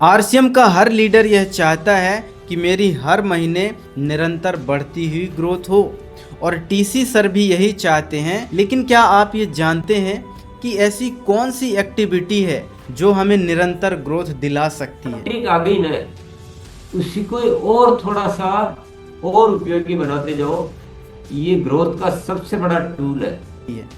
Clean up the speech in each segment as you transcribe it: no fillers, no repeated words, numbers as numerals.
RCM का हर leader यह चाहता है कि मेरी हर महीने निरंतर बढ़ती हुई ग्रोथ हो और टीसी सर भी यही चाहते हैं। लेकिन क्या आप ये जानते हैं कि ऐसी कौन सी एक्टिविटी है जो हमें निरंतर ग्रोथ दिला सकती है? ट्रिक आ गई ना, उसी को और थोड़ा सा और उपयोगी बनाते जाओ। ये ग्रोथ का सबसे बड़ा टूल है।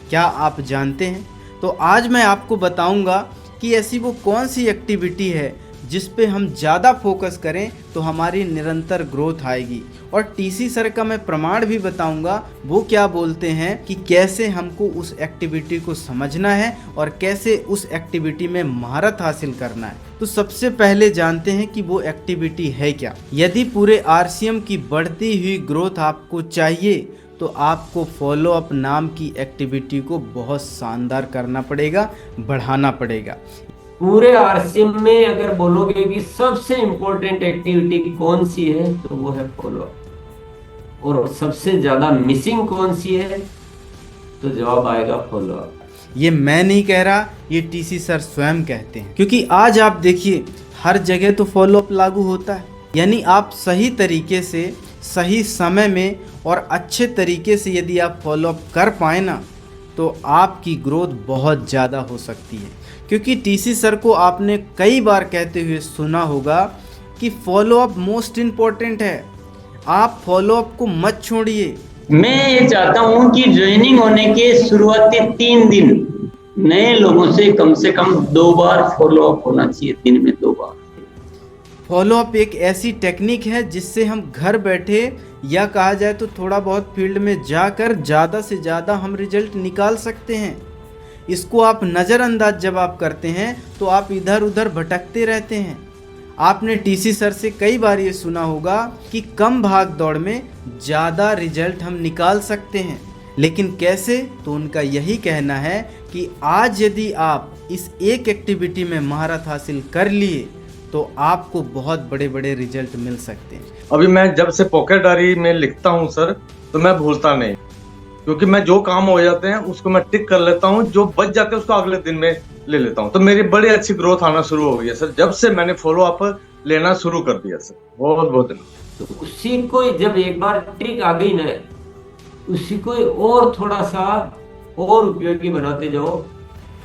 क्या आप जानते हैं? तो आज मैं आपको बताऊंगा कि ऐसी वो कौन सी एक्टिविटी है जिस पे हम ज़्यादा फोकस करें तो हमारी निरंतर ग्रोथ आएगी। और टीसी सर का मैं प्रमाण भी बताऊंगा, वो क्या बोलते हैं कि कैसे हमको उस एक्टिविटी को समझना है और कैसे उस एक्टिविटी में महारत हासिल करना है। तो सबसे पहले जानते हैं कि वो एक्टिविटी है क्या। यदि पूरे आरसीएम की बढ़ती हुई ग्रोथ आपको चाहिए तो आपको फॉलो अप नाम की एक्टिविटी को बहुत शानदार करना पड़ेगा, बढ़ाना पड़ेगा। पूरे आरसीएम में अगर बोलोगे कि सबसे इंपॉर्टेंट एक्टिविटी कौन सी है तो वो है फॉलो अप। और सबसे ज्यादा मिसिंग कौन सी है तो जवाब आएगा फॉलो अप। ये मैं नहीं कह रहा, ये टीसी सर स्वयं कहते हैं। क्योंकि आज आप देखिए हर जगह तो फॉलो अप लागू होता है, यानी आप सही तरीके से सही समय में और अच्छे तरीके से यदि आप फॉलो अप कर पाए ना तो आपकी ग्रोथ बहुत ज़्यादा हो सकती है। क्योंकि टीसी सर को आपने कई बार कहते हुए सुना होगा कि फॉलो अप मोस्ट इम्पॉर्टेंट है, आप फॉलो अप को मत छोड़िए। मैं ये चाहता हूं कि ज्वाइनिंग होने के शुरुआती 3 दिन नए लोगों से कम 2 बार फॉलो अप होना चाहिए, दिन में 2 बार। फॉलो अप एक ऐसी टेक्निक है जिससे हम घर बैठे या कहा जाए तो थोड़ा बहुत फील्ड में जाकर ज़्यादा से ज़्यादा हम रिजल्ट निकाल सकते हैं। इसको आप नज़रअंदाज जब आप करते हैं तो आप इधर उधर भटकते रहते हैं। आपने टीसी सर से कई बार ये सुना होगा कि कम भाग दौड़ में ज़्यादा रिजल्ट हम निकाल सकते हैं। लेकिन कैसे? तो उनका यही कहना है कि आज यदि आप इस एक एक्टिविटी में महारत हासिल कर लिए तो आपको बहुत बड़े बड़े रिजल्ट मिल सकते हैं। अभी मैं जब से पॉकेट डायरी में लिखता हूँ सर, तो मैं भूलता नहीं, क्योंकि मैं जो काम हो जाते हैं उसको मैं टिक कर लेता हूँ, जो बच जाते हैं उसको अगले दिन में ले लेता हूँ। तो मेरी बड़ी अच्छी ग्रोथ आना शुरू हो गई है सर, जब से मैंने फॉलो अप लेना शुरू कर दिया सर। बहुत बहुत धन्यवाद। तो उसी को जब एक बार ट्रिक आ गई ना, उसी को और थोड़ा सा और उपयोगी बनाते जाओ।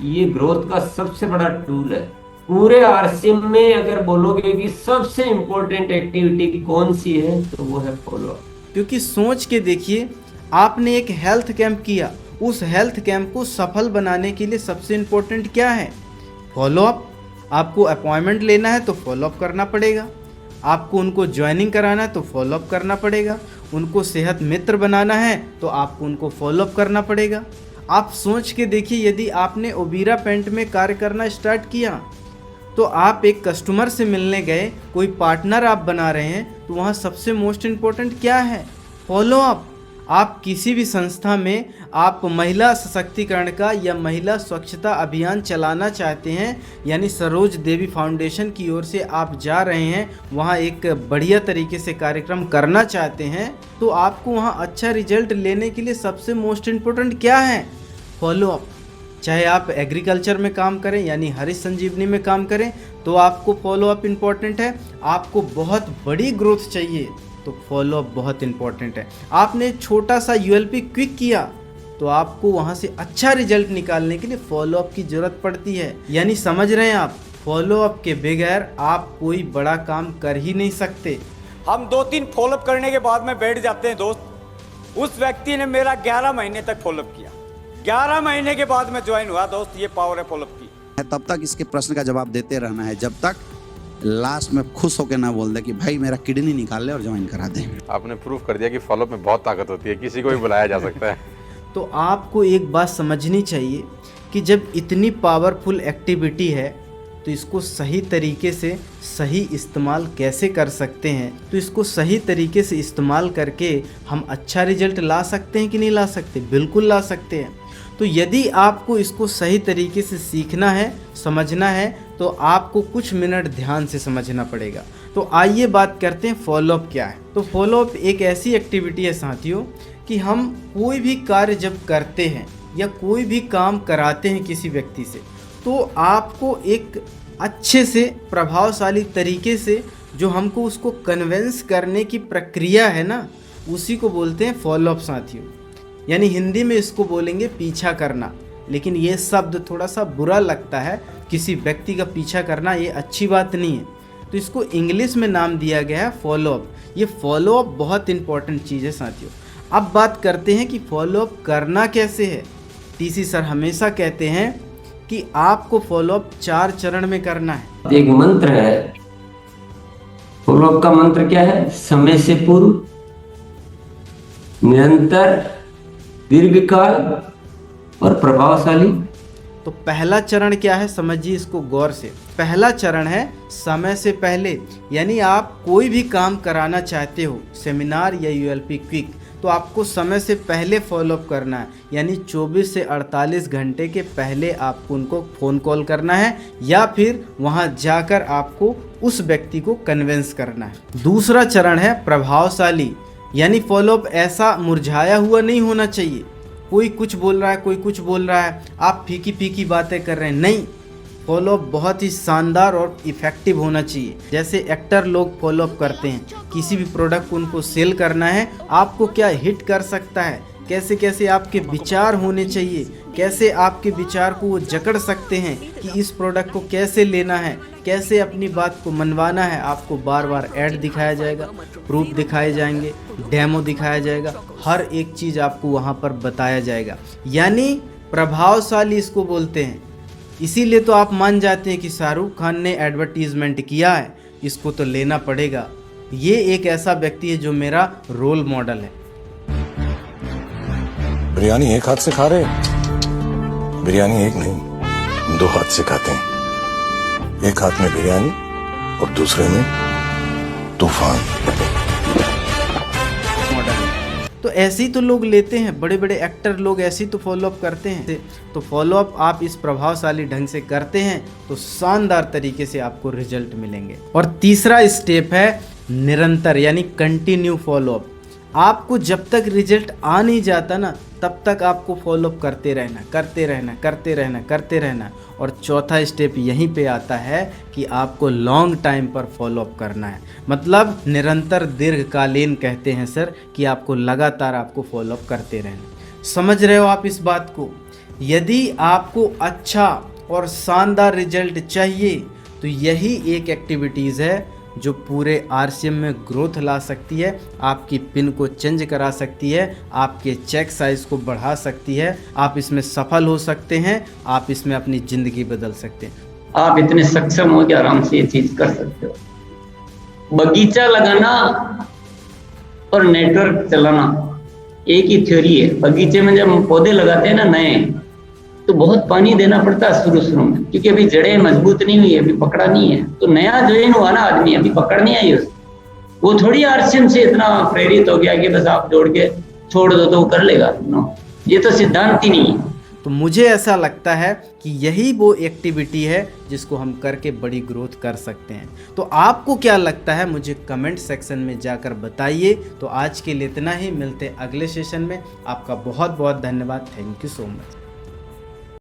ये ग्रोथ का सबसे बड़ा टूल है। पूरे आरसीएम में अगर बोलोगे कि सबसे इंपॉर्टेंट एक्टिविटी कौन सी है तो वो है फॉलो अप। क्योंकि सोच के देखिए, आपने एक हेल्थ कैंप किया, उस हेल्थ कैंप को सफल बनाने के लिए सबसे इम्पोर्टेंट क्या है? Follow up. आपको अपॉइंटमेंट लेना है तो फॉलो अप करना पड़ेगा, आपको उनको ज्वाइनिंग कराना है तो फॉलो अप करना पड़ेगा, उनको सेहत मित्र बनाना है तो आपको उनको फॉलो अप करना पड़ेगा। आप सोच के देखिए, यदि आपने ओबीरा पेंट में कार्य करना स्टार्ट किया तो आप एक कस्टमर से मिलने गए, कोई पार्टनर आप बना रहे हैं, तो वहाँ सबसे मोस्ट इम्पोर्टेंट क्या है? Follow up. आप किसी भी संस्था में आप महिला सशक्तिकरण का या महिला स्वच्छता अभियान चलाना चाहते हैं, यानी सरोज देवी फाउंडेशन की ओर से आप जा रहे हैं, वहाँ एक बढ़िया तरीके से कार्यक्रम करना चाहते हैं, तो आपको वहाँ अच्छा रिजल्ट लेने के लिए सबसे मोस्ट इम्पोर्टेंट क्या है? Follow up. चाहे आप एग्रीकल्चर में काम करें यानी हरित संजीवनी में काम करें तो आपको फॉलो अप इम्पॉर्टेंट है। आपको बहुत बड़ी ग्रोथ चाहिए तो फॉलो अप बहुत इम्पॉर्टेंट है। आपने छोटा सा यूएलपी क्विक किया तो आपको वहाँ से अच्छा रिजल्ट निकालने के लिए फॉलो अप की ज़रूरत पड़ती है। यानी समझ रहे हैं आप, फॉलो अप के बगैर आप कोई बड़ा काम कर ही नहीं सकते। हम 2-3 फॉलोअप करने के बाद में बैठ जाते हैं दोस्त। उस व्यक्ति ने मेरा 11 महीने तक फॉलोअप किया, 11 महीने के बाद मैं ज्वाइन हुआ दोस्त। ये पावर है फॉलोअप की। तब तक इसके प्रश्न का जवाब देते रहना है जब तक लास्ट में खुश होकर ना बोल दे कि भाई मेरा किडनी निकाल ले और ज्वाइन करा दे। आपने प्रूफ कर दिया कि फॉलोअप में बहुत ताकत होती है, किसी को भी बुलाया जा सकता है। तो आपको एक बात समझनी चाहिए कि जब इतनी पावरफुल एक्टिविटी है तो इसको सही तरीके से सही इस्तेमाल कैसे कर सकते हैं। तो इसको सही तरीके से इस्तेमाल करके हम अच्छा रिजल्ट ला सकते हैं कि नहीं ला सकते? बिल्कुल ला सकते हैं। तो यदि आपको इसको सही तरीके से सीखना है, समझना है, तो आपको कुछ मिनट ध्यान से समझना पड़ेगा। तो आइए बात करते हैं फॉलो अप क्या है। तो फॉलो अप एक ऐसी एक्टिविटी है साथियों कि हम कोई भी कार्य जब करते हैं या कोई भी काम कराते हैं किसी व्यक्ति से, तो आपको एक अच्छे से प्रभावशाली तरीके से जो हमको उसको कन्विंस करने की प्रक्रिया है ना, उसी को बोलते हैं फॉलोअप साथियों। यानी हिंदी में इसको बोलेंगे पीछा करना, लेकिन ये शब्द थोड़ा सा बुरा लगता है, किसी व्यक्ति का पीछा करना ये अच्छी बात नहीं है, तो इसको इंग्लिश में नाम दिया गया है फॉलोअप। ये फॉलोअप बहुत इंपॉर्टेंट चीज़ है साथियों। अब बात करते हैं कि फॉलोअप करना कैसे है। टीसी सर हमेशा कहते हैं कि आपको फॉलोअप 4 चरण में करना है। एक मंत्र है, फॉलोअप का मंत्र क्या है? समय से पूर्व, निरंतर, दीर्घकाल और प्रभावशाली। तो पहला चरण क्या है, समझिए इसको गौर से। पहला चरण है समय से पहले, यानी आप कोई भी काम कराना चाहते हो, सेमिनार या यूएलपी क्विक, तो आपको समय से पहले फॉलोअप करना है। यानी 24 से 48 घंटे के पहले आपको उनको फ़ोन कॉल करना है या फिर वहां जाकर आपको उस व्यक्ति को कन्विंस करना है। दूसरा चरण है प्रभावशाली, यानी फॉलोअप ऐसा मुरझाया हुआ नहीं होना चाहिए, कोई कुछ बोल रहा है, कोई कुछ बोल रहा है, आप फीकी फीकी बातें कर रहे हैं, नहीं। फॉलोअप बहुत ही शानदार और इफ़ेक्टिव होना चाहिए। जैसे एक्टर लोग फॉलोअप करते हैं, किसी भी प्रोडक्ट को उनको सेल करना है, आपको क्या हिट कर सकता है, कैसे कैसे आपके विचार होने चाहिए, कैसे आपके विचार को वो जकड़ सकते हैं कि इस प्रोडक्ट को कैसे लेना है, कैसे अपनी बात को मनवाना है। आपको बार बार ऐड दिखाया जाएगा, प्रूफ दिखाए जाएंगे, डेमो दिखाया जाएगा, हर एक चीज़ आपको वहाँ पर बताया जाएगा। यानी प्रभावशाली इसको बोलते हैं। इसीलिए तो आप मान जाते हैं कि शाहरुख खान ने एडवर्टीजमेंट किया है, इसको तो लेना पड़ेगा। ये एक ऐसा व्यक्ति है जो मेरा रोल मॉडल है। बिरयानी एक हाथ से खा रहे हैं, बिरयानी एक नहीं 2 हाथ से खाते हैं। एक हाथ में बिरयानी और दूसरे में तूफान। तो ऐसे ही तो लोग लेते हैं, बड़े बड़े एक्टर लोग ऐसे ही तो फॉलोअप करते हैं। तो फॉलोअप आप इस प्रभावशाली ढंग से करते हैं तो शानदार तरीके से आपको रिजल्ट मिलेंगे। और तीसरा स्टेप है निरंतर, यानी कंटिन्यू फॉलोअप। आपको जब तक रिजल्ट आ नहीं जाता ना, तब तक आपको फॉलोअप करते रहना, करते रहना, करते रहना, करते रहना। और चौथा स्टेप यहीं पे आता है कि आपको लॉन्ग टाइम पर फॉलोअप करना है, मतलब निरंतर दीर्घकालीन कहते हैं सर, कि आपको लगातार आपको फॉलोअप करते रहना। समझ रहे हो आप इस बात को? यदि आपको अच्छा और शानदार रिजल्ट चाहिए तो यही एक एक्टिविटीज़ है जो पूरे आरसीएम में ग्रोथ ला सकती है, आपकी पिन को चेंज करा सकती है, आपके चेक साइज को बढ़ा सकती है। आप इसमें सफल हो सकते हैं, आप इसमें अपनी ज़िंदगी बदल सकते हैं। आप इतने सक्षम हो कि आराम से ये चीज कर सकते हो। बगीचा लगाना और नेटवर्क चलाना एक ही थ्योरी है। बगीचे में जब हम पौधे लगाते हैं ना नए, तो बहुत पानी देना पड़ता है शुरू में, क्योंकि अभी जड़ें मजबूत नहीं हुई, अभी पकड़ा नहीं है। तो नया ज्वाइन हुआ ना आदमी, अभी पकड़ नहीं आई उसको, वो थोड़ी आरसीएम से इतना प्रेरित हो गया कि बस आप जोड़ के छोड़ दो तो वो कर लेगा। नो, ये तो सिद्धांत ही नहीं है। तो मुझे ऐसा लगता है कि यही वो एक्टिविटी है जिसको हम करके बड़ी ग्रोथ कर सकते हैं। तो आपको क्या लगता है मुझे कमेंट सेक्शन में जाकर बताइए। तो आज के लिए इतना ही, मिलते हैं अगले सेशन में। आपका बहुत बहुत धन्यवाद। Thank you so much.